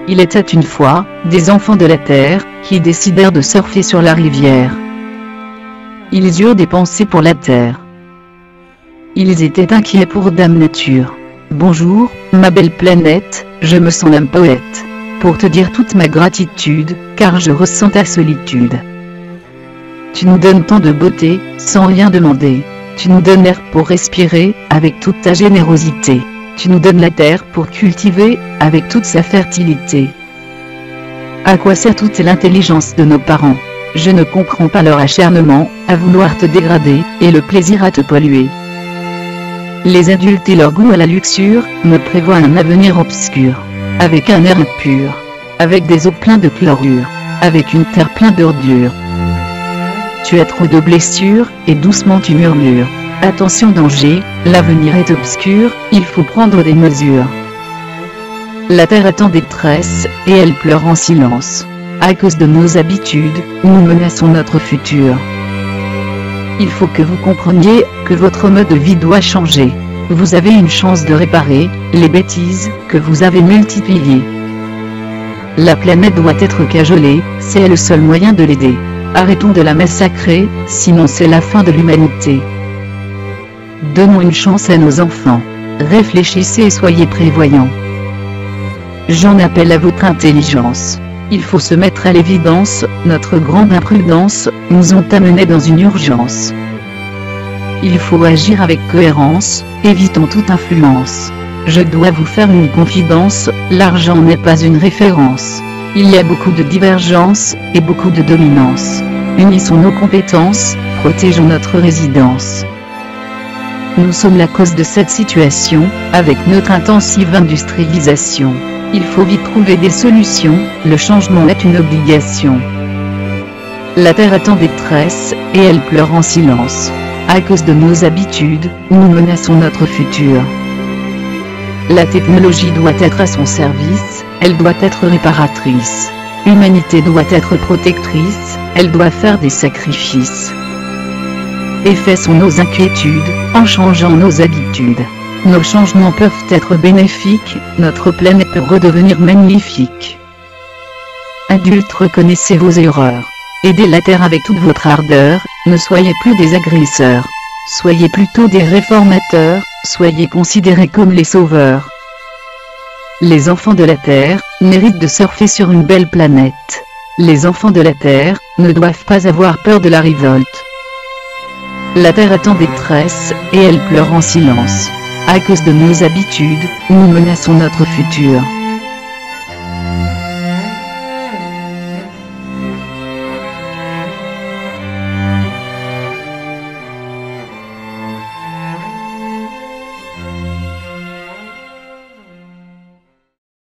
Il était une fois, des enfants de la Terre, qui décidèrent de surfer sur la rivière. Ils eurent des pensées pour la Terre. Ils étaient inquiets pour Dame Nature. Bonjour, ma belle planète, je me sens un poète. Pour te dire toute ma gratitude, car je ressens ta solitude. Tu nous donnes tant de beauté, sans rien demander. Tu nous donnes l'air pour respirer, avec toute ta générosité. Tu nous donnes la terre pour cultiver, avec toute sa fertilité. À quoi sert toute l'intelligence de nos parents? Je ne comprends pas leur acharnement, à vouloir te dégrader, et le plaisir à te polluer. Les adultes et leur goût à la luxure, me prévoient un avenir obscur. Avec un air impur. Avec des eaux pleines de chlorure. Avec une terre pleine d'ordures. Tu as trop de blessures, et doucement tu murmures. Attention danger, l'avenir est obscur, il faut prendre des mesures. La terre est en détresse, et elle pleure en silence. À cause de nos habitudes, nous menaçons notre futur. Il faut que vous compreniez, que votre mode de vie doit changer. Vous avez une chance de réparer, les bêtises, que vous avez multipliées. La planète doit être cajolée, c'est le seul moyen de l'aider. Arrêtons de la massacrer, sinon c'est la fin de l'humanité. Donnons une chance à nos enfants. Réfléchissez et soyez prévoyants. J'en appelle à votre intelligence. Il faut se mettre à l'évidence, notre grande imprudence, nous ont amenés dans une urgence. Il faut agir avec cohérence, évitons toute influence. Je dois vous faire une confidence, l'argent n'est pas une référence. Il y a beaucoup de divergences, et beaucoup de dominance. Unissons nos compétences, protégeons notre résidence. Nous sommes la cause de cette situation, avec notre intensive industrialisation. Il faut vite trouver des solutions, le changement est une obligation. La Terre est en détresse, et elle pleure en silence. À cause de nos habitudes, nous menaçons notre futur. La technologie doit être à son service, elle doit être réparatrice. L'humanité doit être protectrice, elle doit faire des sacrifices. Effaçons nos inquiétudes, en changeant nos habitudes. Nos changements peuvent être bénéfiques, notre planète peut redevenir magnifique. Adultes, reconnaissez vos erreurs. Aidez la Terre avec toute votre ardeur, ne soyez plus des agresseurs. Soyez plutôt des réformateurs, soyez considérés comme les sauveurs. Les enfants de la Terre méritent de surfer sur une belle planète. Les enfants de la Terre ne doivent pas avoir peur de la révolte. La Terre est en détresse, et elle pleure en silence. À cause de nos habitudes, nous menaçons notre futur.